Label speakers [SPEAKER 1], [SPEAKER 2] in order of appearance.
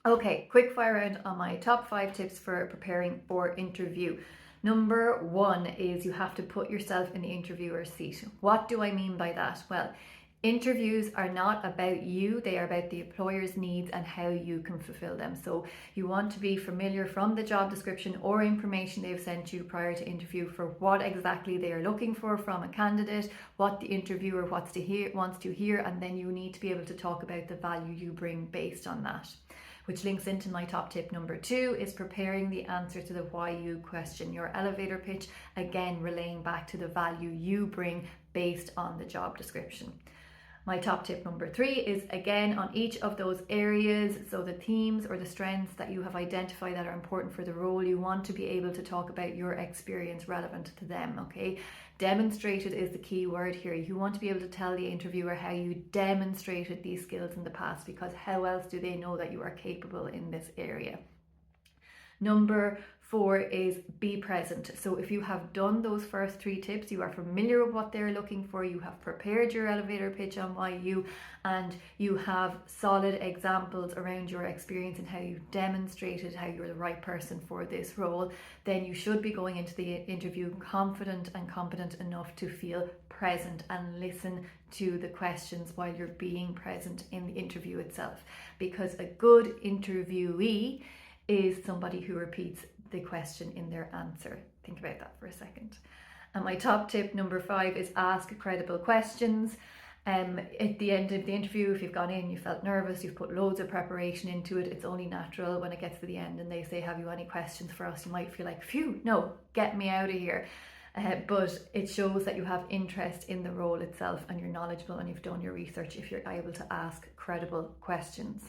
[SPEAKER 1] Okay, quick fire round on my top 5 tips for preparing for interview. Number 1 is you have to put yourself in the interviewer's seat. What do I mean by that? Well, interviews are not about you, they are about the employer's needs and how you can fulfill them. So you want to be familiar from the job description or information they've sent you prior to interview for what exactly they are looking for from a candidate, what the interviewer wants to hear, and then you need to be able to talk about the value you bring based on that. Which links into my top tip number 2 is preparing the answer to the why you question, your elevator pitch, again relaying back to the value you bring based on the job description. My top tip number 3 is again on each of those areas, so the themes or the strengths that you have identified that are important for the role, you want to be able to talk about your experience relevant to them, okay? Demonstrated is the key word here. You want to be able to tell the interviewer how you demonstrated these skills in the past, because how else do they know that you are capable in this area? Number 4 is be present. So if you have done those first 3 tips, you are familiar with what they're looking for, you have prepared your elevator pitch on why you, and you have solid examples around your experience and how you demonstrated how you're the right person for this role, then you should be going into the interview confident and competent enough to feel present and listen to the questions while you're being present in the interview itself. Because a good interviewee is somebody who repeats the question in their answer. Think about that for a second. And my top tip number 5 is ask credible questions. At the end of the interview, if you've gone in, you felt nervous, you've put loads of preparation into it, it's only natural when it gets to the end and they say, have you any questions for us? You might feel like, phew, no, get me out of here. But it shows that you have interest in the role itself and you're knowledgeable and you've done your research if you're able to ask credible questions.